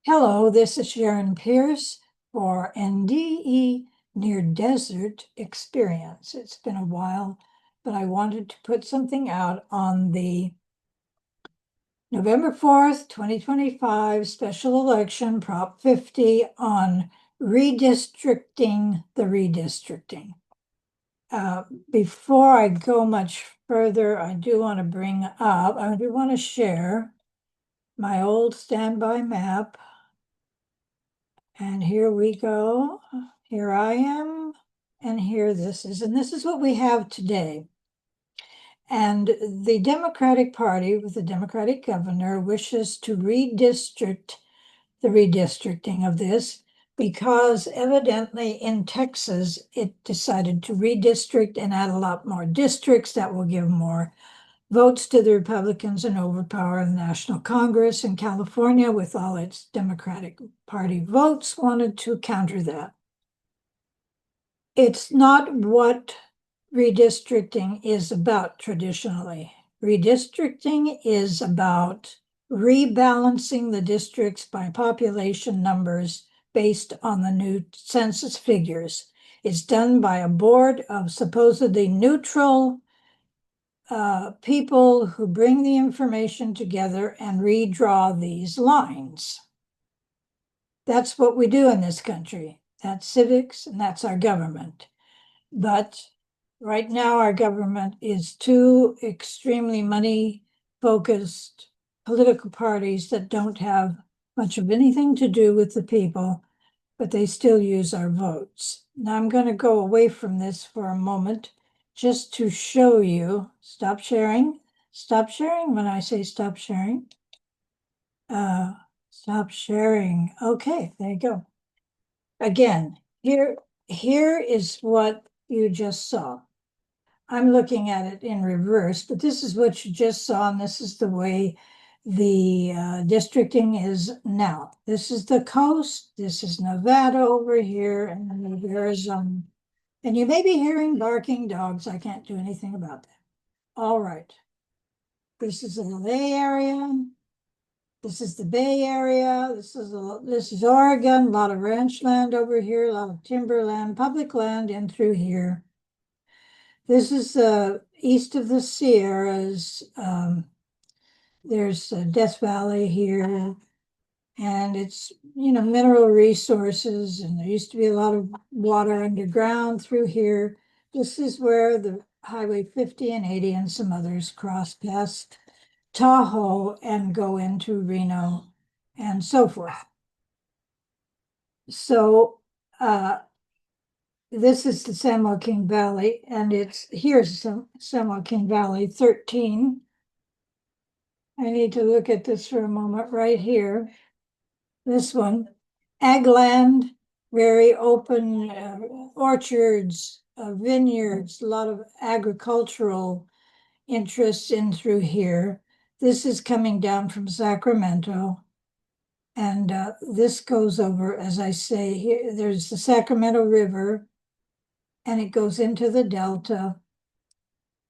Hello, this is Sharon Pierce for NDE Near Desert Experience. It's been a while, but I wanted to put something out on the November 4th, 2025 special election, Prop 50 on redistricting the redistricting. Before I go much further, I do want to share my old standby map. And here we go. Here I am, and here this is. And this is what we have today. And the Democratic Party, with the Democratic governor, wishes to redistrict the redistricting of this because evidently in Texas, it decided to redistrict and add a lot more districts that will give more votes to the Republicans and overpower the National Congress. In California, with all its Democratic Party votes, wanted to counter that. It's not what redistricting is about traditionally. Redistricting is about rebalancing the districts by population numbers based on the new census figures. It's done by a board of supposedly neutral people who bring the information together and redraw these lines. That's what we do in this country. That's civics and that's our government. But right now, our government is two extremely money-focused political parties that don't have much of anything to do with the people, but they still use our votes. Now I'm going to go away from this for a moment just to show you. Stop sharing when I say stop sharing. Stop sharing. Okay, there you go. Again, here is what you just saw. I'm looking at it in reverse, but this is what you just saw, and this is the way the districting is now. This is the coast, this is Nevada over here, and then Arizona. And you may be hearing barking dogs. I can't do anything about that. All right. This is the LA area. This is the Bay Area. This is Oregon. A lot of ranch land over here, a lot of timberland, public land in through here. This is east of the Sierras. There's Death Valley here, and it's, mineral resources, and there used to be a lot of water underground through here. This is where the Highway 50 and 80 and some others cross past Tahoe and go into Reno and so forth. So this is the San Joaquin Valley, and here's San Joaquin Valley 13. I need to look at this for a moment right here. This one, ag land, very open orchards, vineyards, a lot of agricultural interests in through here. This is coming down from Sacramento. And this goes over, as I say, here, there's the Sacramento River, and it goes into the Delta,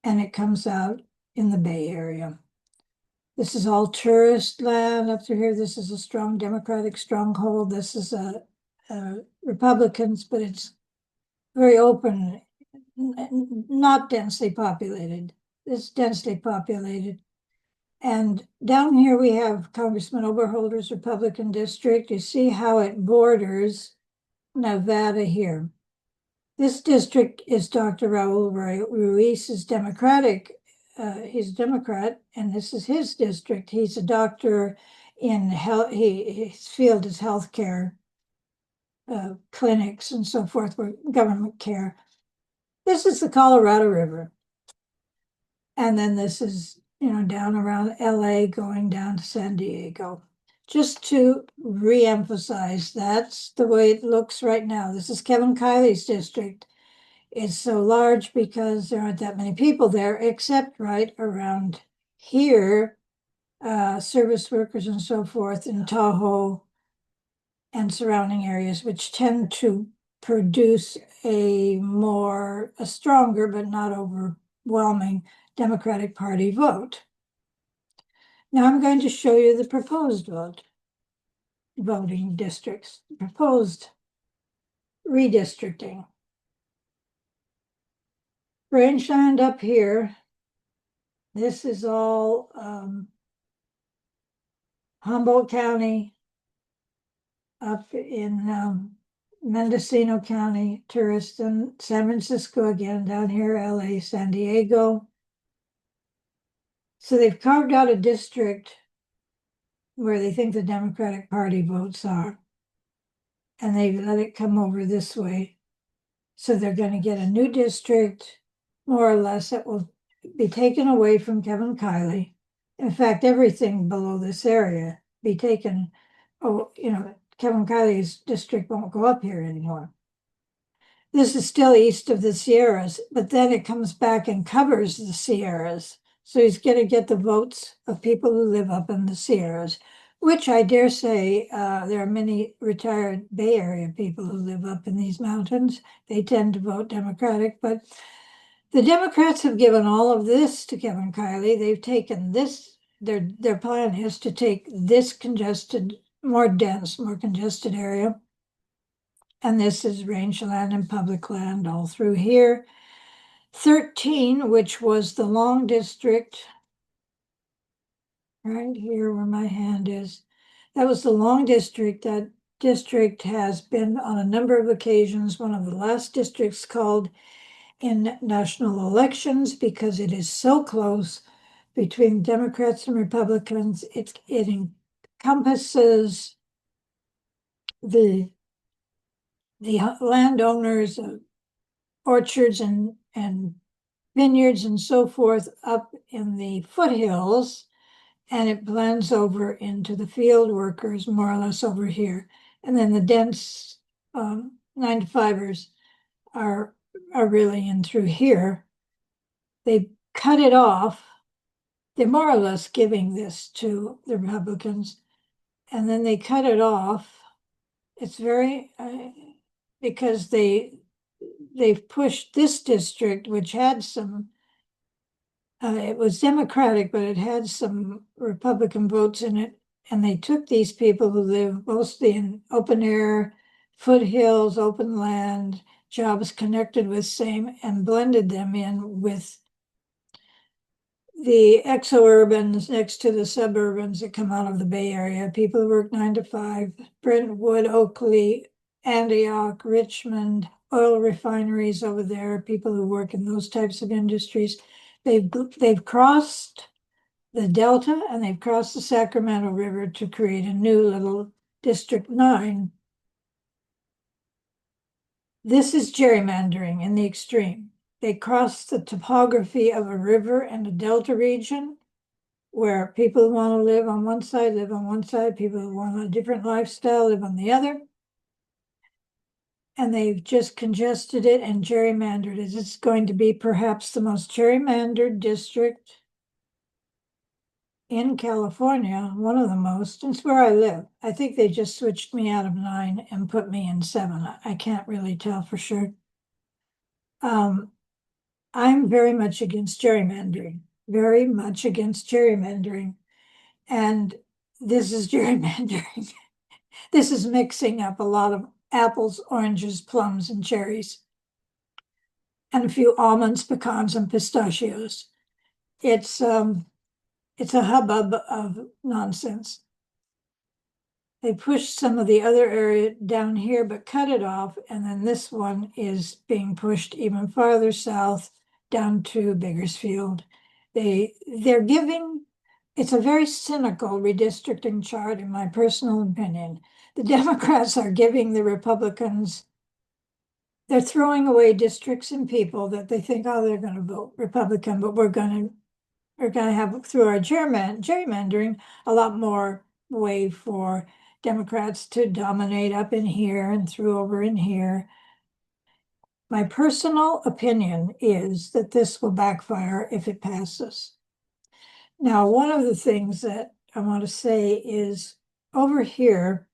and it comes out in the Bay Area. This is all tourist land up through here. This is a strong Democratic stronghold. This is a Republicans, but it's very open, not densely populated. It's densely populated. And down here we have Congressman Oberholder's Republican district. You see how it borders Nevada here. This district is Dr. Raul Ruiz's Democratic. He's a Democrat, and this is his district. He's a doctor in health. His field is healthcare, clinics and so forth, where government care. This is the Colorado River. And then this is, down around LA going down to San Diego. Just to reemphasize, that's the way it looks right now. This is Kevin Kiley's district. It's so large because there aren't that many people there, except right around here, service workers and so forth in Tahoe and surrounding areas, which tend to produce a stronger but not overwhelming Democratic Party vote. Now I'm going to show you the proposed vote. voting districts, proposed redistricting. Rangeland up here, this is all Humboldt County, up in Mendocino County, Touriston, San Francisco again, down here, LA, San Diego. So they've carved out a district where they think the Democratic Party votes are. And they've let it come over this way. So they're going to get a new district, more or less, that will be taken away from Kevin Kiley. In fact, everything below this area be taken. Oh, Kevin Kiley's district won't go up here anymore. This is still east of the Sierras, but then it comes back and covers the Sierras. So he's going to get the votes of people who live up in the Sierras, which I dare say there are many retired Bay Area people who live up in these mountains. They tend to vote Democratic, but the Democrats have given all of this to Kevin Kiley. They've taken this, their plan is to take this congested, more dense, more congested area. And this is rangeland and public land all through here. 13, which was the long district, right here where my hand is. That was the long district. That district has been on a number of occasions one of the last districts called in national elections because it is so close between Democrats and Republicans. It encompasses the landowners, orchards and vineyards and so forth up in the foothills, and it blends over into the field workers more or less over here. And then the dense 9-to-5ers are really in through here. They cut it off. They're more or less giving this to the Republicans, and then they cut it off. It's very, because they've pushed this district, which had some, it was Democratic, but it had some Republican votes in it. And they took these people who live mostly in open air, foothills, open land, jobs connected with same, and blended them in with the exurbans next to the suburbans that come out of the Bay Area. People who work 9 to 5, Brentwood, Oakley, Antioch, Richmond, oil refineries over there, people who work in those types of industries. They've crossed the Delta and they've crossed the Sacramento River to create a new little District 9. This is gerrymandering in the extreme. They cross the topography of a river and a delta region where people who want to live on one side live on one side, people who want a different lifestyle live on the other. And they've just congested it and gerrymandered it. It's going to be perhaps the most gerrymandered district in California, one of the most. It's where I live. I think they just switched me out of 9 and put me in 7. I can't really tell for sure. I'm very much against gerrymandering, very much against gerrymandering. And this is gerrymandering. This is mixing up a lot of apples, oranges, plums, and cherries, and a few almonds, pecans, and pistachios. It's a hubbub of nonsense. They pushed some of the other area down here, but cut it off, and then this one is being pushed even farther south down to Bakersfield. They're giving, it's a very cynical redistricting chart, in my personal opinion. The Democrats are giving the Republicans, they're throwing away districts and people that they think, oh, they're going to vote Republican, but we're going to have, through our gerrymandering, a lot more way for Democrats to dominate up in here and through over in here. My personal opinion is that this will backfire if it passes. Now, one of the things that I want to say is over here,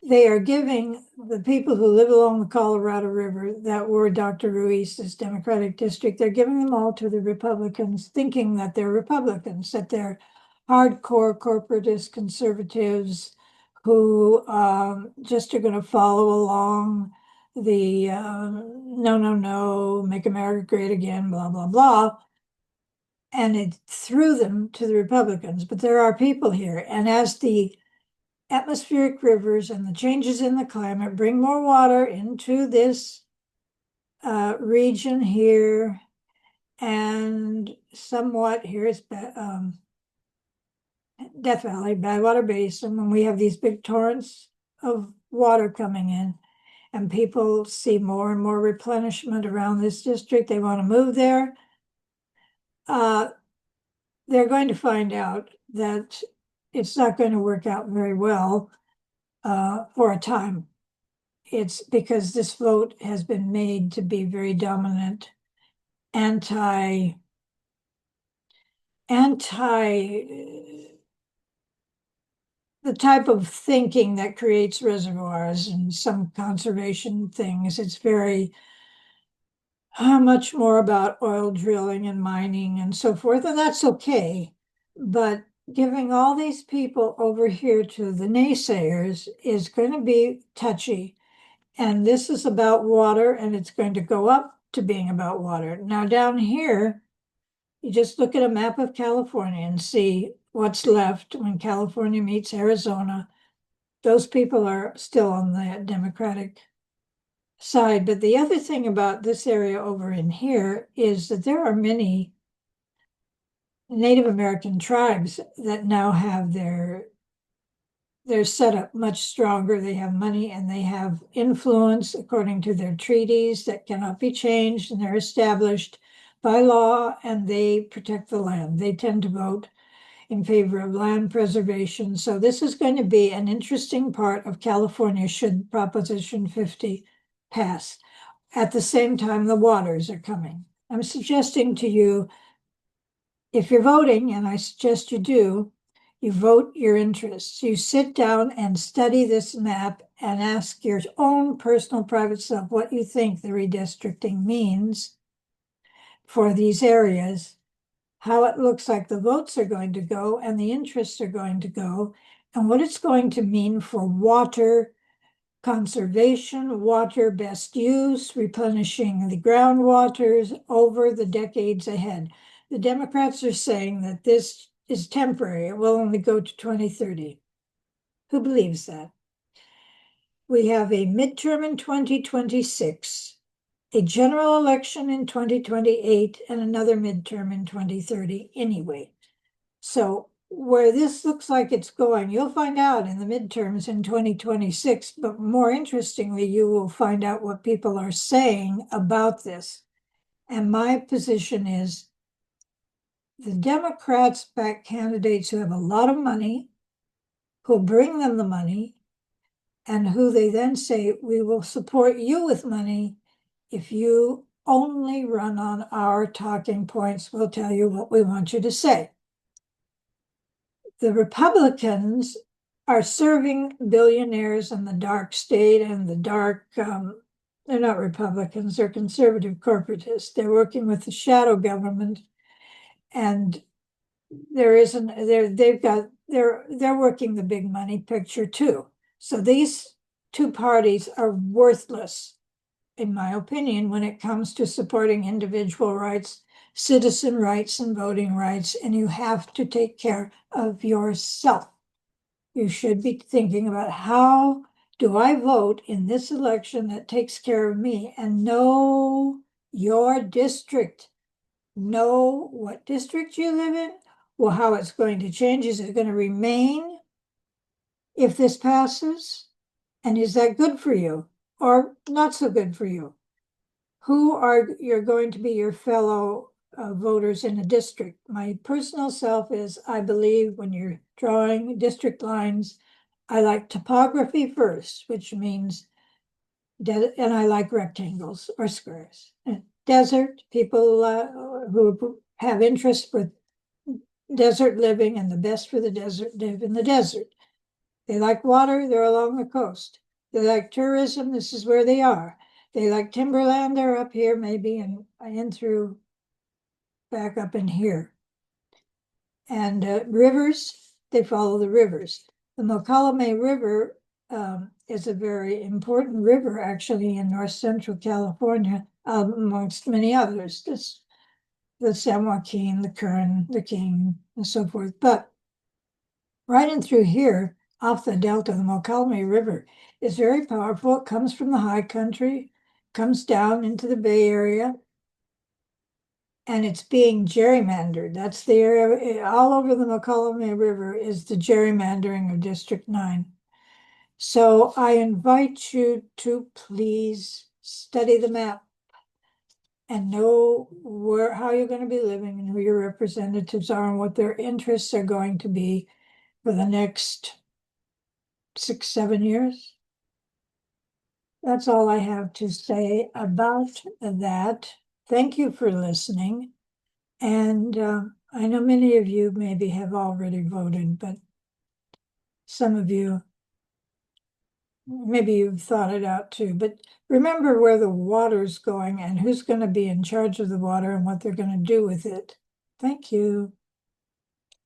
they are giving the people who live along the Colorado River that were Dr. Ruiz's Democratic district, they're giving them all to the Republicans, thinking that they're Republicans, that they're hardcore corporatist conservatives who just are going to follow along the no, no, no, make America great again, blah, blah, blah. And it threw them to the Republicans. But there are people here. And as the atmospheric rivers and the changes in the climate bring more water into this region here, and somewhat here's Death Valley, Badwater Basin, when we have these big torrents of water coming in, and people see more and more replenishment around this district, they want to move there. They're going to find out that it's not going to work out very well for a time. It's because this vote has been made to be very dominant, anti the type of thinking that creates reservoirs and some conservation things. It's very much more about oil drilling and mining and so forth, and that's okay. But giving all these people over here to the naysayers is going to be touchy. And this is about water, and it's going to go up to being about water. Now, down here, you just look at a map of California and see what's left when California meets Arizona. Those people are still on the Democratic side. But the other thing about this area over in here is that there are many Native American tribes that now have they're set up much stronger. They have money and they have influence according to their treaties that cannot be changed, and they're established by law, and they protect the land. They tend to vote in favor of land preservation. So this is going to be an interesting part of California should Proposition 50 pass. At the same time, the waters are coming. I'm suggesting to you, if you're voting, and I suggest you do, you vote your interests. You sit down and study this map and ask your own personal private self what you think the redistricting means for these areas, how it looks like the votes are going to go and the interests are going to go, and what it's going to mean for water conservation, water best use, replenishing the groundwaters over the decades ahead. The Democrats are saying that this is temporary. It will only go to 2030. Who believes that? We have a midterm in 2026, a general election in 2028, and another midterm in 2030 anyway. So where this looks like it's going, you'll find out in the midterms in 2026, but more interestingly, you will find out what people are saying about this. And my position is the Democrats back candidates who have a lot of money, who bring them the money, and who they then say, we will support you with money if you only run on our talking points. We'll tell you what we want you to say. The Republicans are serving billionaires in the dark state and the dark, they're not Republicans, they're conservative corporatists. They're working with the shadow government, and they're working the big money picture too. So these two parties are worthless, in my opinion, when it comes to supporting individual rights, citizen rights, and voting rights, and you have to take care of yourself. You should be thinking about, how do I vote in this election that takes care of me, and know your district. Know what district you live in, well, how it's going to change. Is it going to remain if this passes? And is that good for you or not so good for you? Who are you're going to be your fellow voters in a district? My personal self is, I believe when you're drawing district lines, I like topography first, which means, and I like rectangles or squares. Desert, people who have interest with desert living, and the best for the desert live in the desert. They like water, they're along the coast. They like tourism, this is where they are. They like timberland, they're up here maybe, and in through back up in here. And rivers, they follow the rivers. The Mokelumne River is a very important river actually in north central California, amongst many others. The San Joaquin, the Kern, the King, and so forth. But right in through here, off the delta, the Mokelumne River is very powerful. It comes from the high country, comes down into the Bay Area, and it's being gerrymandered. That's the area, all over the Mokelumne River is the gerrymandering of District 9. So I invite you to please study the map and know how you're going to be living and who your representatives are and what their interests are going to be for the next 6, 7 years. That's all I have to say about that. Thank you for listening. And I know many of you maybe have already voted, but some of you, maybe you've thought it out too. But remember where the water's going and who's going to be in charge of the water and what they're going to do with it. Thank you.